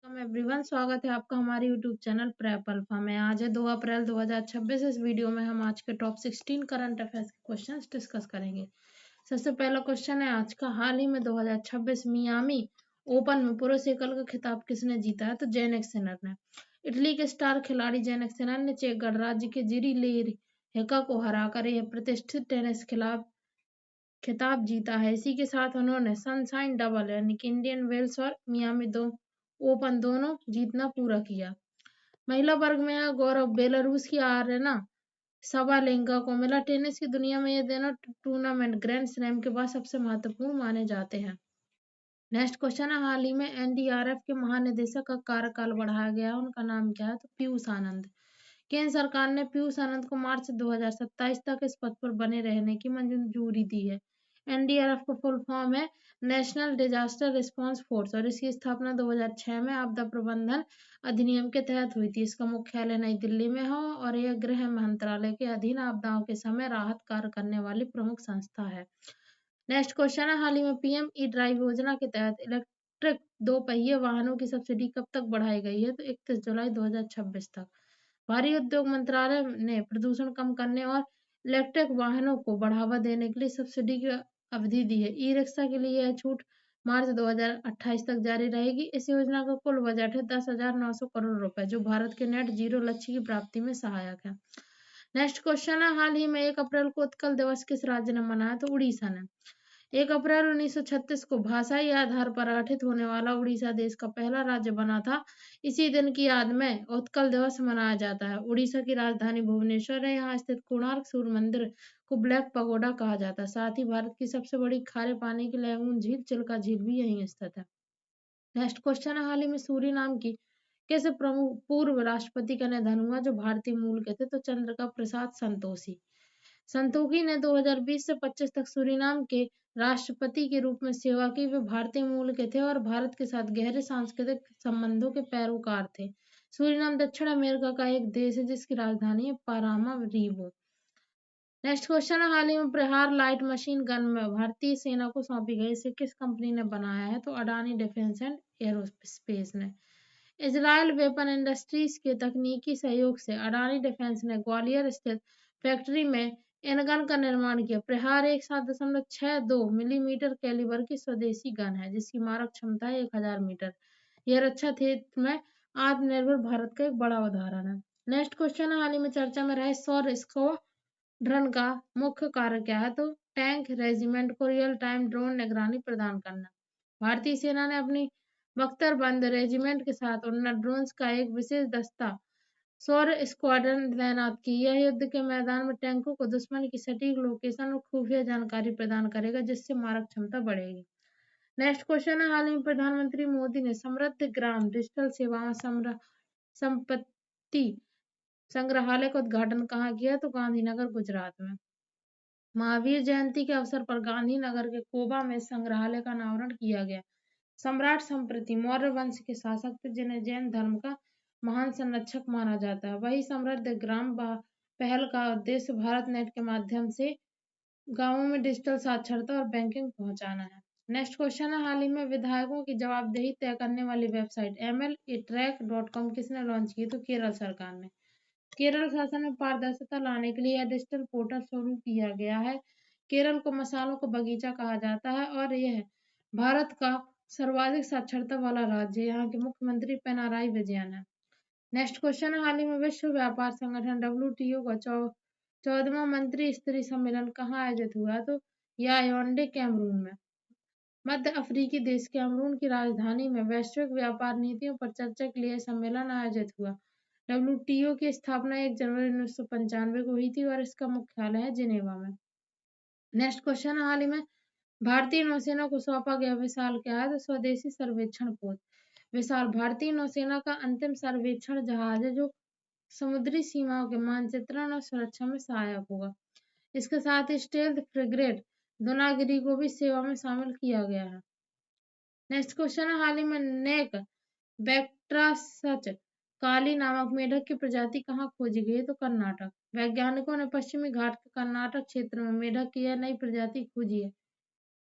Everyone, स्वागत है आपका हमारे यूट्यूब चैनल प्रेप अल्फा में। आज है 2 अप्रैल 2026। इस वीडियो में हम आज के टॉप 16 करंट अफेयर्स के क्वेश्चंस डिस्कस करेंगे। सबसे पहला क्वेश्चन है आज का, हाल ही में 2026 मियामी ओपन में पुरुष एकल का खिताब किसने जीता है? तो जेनेक सिनर ने। इटली के स्टार खिलाड़ी जेनेक सिनर ने चेक गणराज्य के जिरी लेर हेका को हराकर यह प्रतिष्ठित टेनिस खिताब जीता है। इसी के साथ उन्होंने सनशाइन डबल यानी कि इंडियन वेल्स और मियामी दो ओपन दोनों जीतना पूरा किया। महिला वर्ग में यह गौरव बेलारूस की आर्यना सबालेंका को मिला। टेनिस की दुनिया में ये दोनों टूर्नामेंट ग्रैंड स्लैम के बाद सबसे महत्वपूर्ण माने जाते हैं। नेक्स्ट क्वेश्चन है, हाल ही में एनडीआरएफ के महानिदेशक का कार्यकाल बढ़ाया गया। उनका नाम क्या है? तो पीयूष आनंद। केंद्र सरकार ने पीयूष आनंद को मार्च 2027 तक इस पद पर बने रहने की मंजूरी दी है। एनडीआरएफ का फुल फॉर्म है नेशनल डिजास्टर रिस्पांस फोर्स और इसकी स्थापना 2006 में आपदा प्रबंधन अधिनियम के तहत हुई थी। इसका मुख्यालय नई दिल्ली में है और यह गृह मंत्रालय के अधीन आपदाओं के समय राहत कार्य करने वाली प्रमुख संस्था है। नेक्स्ट क्वेश्चन है, हाल ही में पीएम ई ड्राइव योजना के तहत इलेक्ट्रिक दो पहिए वाहनों की सब्सिडी कब तक बढ़ाई गई है? तो 31 जुलाई 2026 तक। भारी उद्योग मंत्रालय ने प्रदूषण कम करने और इलेक्ट्रिक वाहनों को बढ़ावा देने के लिए सब्सिडी की अवधि दी है। ई रिक्शा के लिए यह छूट मार्च 2028 तक जारी रहेगी। इस योजना का कुल बजट है 10,900 करोड़ रुपए, जो भारत के नेट जीरो लक्ष्य की प्राप्ति में सहायक है। नेक्स्ट क्वेश्चन है, हाल ही में 1 अप्रैल को उत्कल दिवस किस राज्य ने मनाया? तो उड़ीसा ने। 1 अप्रैल 1936 को भाषाई आधार पर गठित होने वाला उड़ीसा देश का पहला राज्य बना था। इसी दिन की याद में उत्कल दिवस मनाया जाता है। उड़ीसा की राजधानी भुवनेश्वर है। यहाँ स्थित कोणार्क सूर्य मंदिर को ब्लैक पगोडा कहा जाता है। साथ ही भारत की सबसे बड़ी खारे पानी की लैगून झील चिल्का झील भी यहीं स्थित है। नेक्स्ट क्वेश्चन है, हाल ही में सूरीनाम की किस प्रमुख पूर्व राष्ट्रपति का निधन हुआ जो भारतीय मूल के थे? तो चंद्रिका प्रसाद संतोषी। संतोखी ने 2020 से 25 तक सूरीनाम के राष्ट्रपति के रूप में सेवा की। वे भारतीय मूल के थे और भारत के साथ गहरे सांस्कृतिक संबंधों के पैरोकार थे। सूरीनाम दक्षिण अमेरिका का एक देश है जिसकी राजधानी है पारामारीबो। नेक्स्ट क्वेश्चन है, हाल ही में प्रहार लाइट मशीन गन में भारतीय सेना को सौंपी गई। इसे किस कंपनी ने बनाया है? तो अडानी डिफेंस एंड एरोस्पेस ने। इजरायल वेपन इंडस्ट्रीज के तकनीकी सहयोग से अडानी डिफेंस ने ग्वालियर स्थित फैक्ट्री में इनगन का निर्माण किया। प्रहार एक 7.62 मिलीमीटर कैलिबर की स्वदेशी गन है जिसकी मारक क्षमता है 1000 मीटर। यह रक्षा क्षेत्र में आत्मनिर्भर भारत का एक बड़ा उदाहरण है। नेक्स्ट क्वेश्चन है, हाल ही में चर्चा में रहे सौर स्क्वाड्रन का मुख्य कार्य क्या है? तो टैंक रेजिमेंट को रियल टाइम ड्रोन निगरानी प्रदान करना। भारतीय सेना ने अपनी बख्तरबंद रेजिमेंट के साथ उन्नत ड्रोन्स का एक विशेष दस्ता सौर स्क्वाड्रन तैनात की। यह युद्ध के मैदान में टैंकों को दुश्मन की सटीक लोकेशन और खुफिया जानकारी प्रदान करेगा जिससे मारक क्षमता बढ़ेगी। नेक्स्ट क्वेश्चन है, हाल ही में प्रधानमंत्री मोदी ने समृद्ध ग्राम डिजिटल सेवाओं संपत्ति संग्रहालय का उद्घाटन कहाँ किया? तो गांधीनगर गुजरात में। महावीर जयंती के अवसर पर गांधीनगर के कोबा में संग्रहालय का अनावरण किया गया। सम्राट संप्रति मौर्य वंश के शासक थे जिन्हें जैन धर्म का महान संरक्षक माना जाता है। वही समृद्ध ग्राम पहल का उद्देश्य भारत नेट के माध्यम से गांवों में डिजिटल साक्षरता और बैंकिंग पहुंचाना है। नेक्स्ट क्वेश्चन है, हाल ही में विधायकों की जवाबदेही तय करने वाली वेबसाइट MLAtrack.com किसने लॉन्च की? तो केरल सरकार ने। केरल शासन में पारदर्शिता लाने के लिए यह डिजिटल पोर्टल शुरू किया गया है। केरल को मसालों का बगीचा कहा जाता है और यह भारत का सर्वाधिक साक्षरता वाला राज्य। यहाँ के मुख्यमंत्री पिनाराई विजयन है। नेक्स्ट क्वेश्चन है, हाल ही में विश्व व्यापार संगठन WTO का 14वां मंत्री स्तरीय सम्मेलन कहाँ आयोजित हुआ? तो याओंडे कैमरून में। मध्य अफ्रीकी देश कैमरून की राजधानी में वैश्विक व्यापार नीतियों पर चर्चा के लिए सम्मेलन आयोजित हुआ। WTO की स्थापना 1 जनवरी 1995 को हुई थी और इसका मुख्यालय है जिनेवा में। नेक्स्ट क्वेश्चन है, हाल ही में भारतीय नौसेना को सौंपा गया विशाल क्या है? तो स्वदेशी सर्वेक्षण पोत। विशाल भारतीय नौसेना का अंतिम सर्वेक्षण जहाज है जो समुद्री सीमाओं के मानचित्रण और सुरक्षा में सहायक होगा। इसके साथ ही स्टेल्थ फ्रिगेट दोनागिरी को भी सेवा में शामिल किया गया है। नेक्स्ट क्वेश्चन है, हाल ही में नेक बैक्ट्रासच काली नामक मेढक की प्रजाति कहाँ खोजी गई? तो कर्नाटक। वैज्ञानिकों ने पश्चिमी घाट के कर्नाटक क्षेत्र में मेढक की यह नई प्रजाति खोजी है।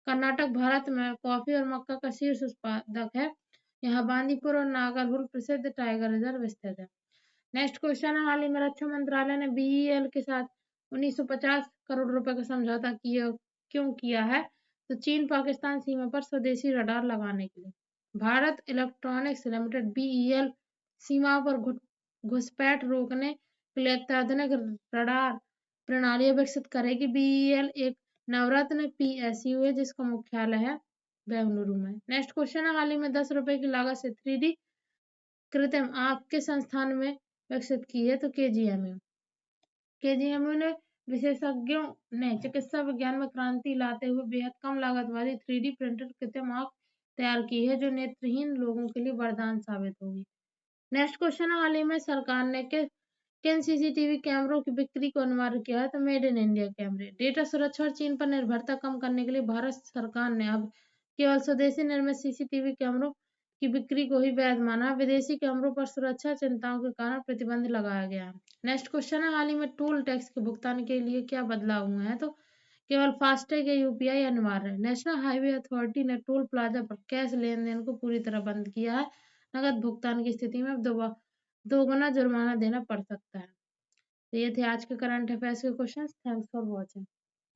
कर्नाटक भारत में कॉफी और मक्का का शीर्ष उत्पादक है। यहाँ बांदीपुर और नागरहोल प्रसिद्ध टाइगर रिजर्व स्थित है। नेक्स्ट क्वेश्चन है, हाल ही में रक्षा मंत्रालय ने बीईएल के साथ 1950 करोड़ रुपए का समझौता क्यों किया है? तो चीन पाकिस्तान सीमा पर स्वदेशी रडार लगाने के लिए। भारत इलेक्ट्रॉनिक्स लिमिटेड बीईएल सीमा पर घुसपैठ रोकने के लिए अत्याधुनिक रडार प्रणाली विकसित करेगी। बीईएल एक नवरत्न पीएसयू है जिसका मुख्यालय है बेंगलुरु में। नेक्स्ट क्वेश्चन है, हाल ही में 10 रुपए की लागत से 3D कृत्रिम आंख के संस्थान में विकसित की है? तो केजीएमयू ने विशेषज्ञों ने चिकित्सा विज्ञान में क्रांति लाते हुए बेहद कम लागत वाली 3D प्रिंटेड कृत्रिम आंख तैयार की है जो नेत्रहीन लोगों के लिए वरदान साबित होगी। नेक्स्ट क्वेश्चन है, हाल ही में सरकार ने किन सीसीटीवी कैमरों की बिक्री को अनिवार्य किया है? तो मेड इन इंडिया कैमरे। डेटा सुरक्षा और चीन पर निर्भरता कम करने के लिए भारत सरकार ने अब केवल स्वदेशी निर्मित सीसीटीवी कैमरों की बिक्री को ही वैध माना। विदेशी कैमरों पर सुरक्षा चिंताओं के कारण प्रतिबंध लगाया गया है। नेक्स्ट क्वेश्चन है, हाल ही में टोल टैक्स के भुगतान के लिए क्या बदलाव हुए हैं? तो केवल फास्टैग या यूपीआई अनिवार्य है। नेशनल हाईवे अथॉरिटी ने टोल प्लाजा पर कैश लेन देन को पूरी तरह बंद किया है। नकद भुगतान की स्थिति में दोगुना जुर्माना देना पड़ सकता है। तो ये थे आज के करंट अफेयर्स के क्वेश्चंस। Thanks for watching.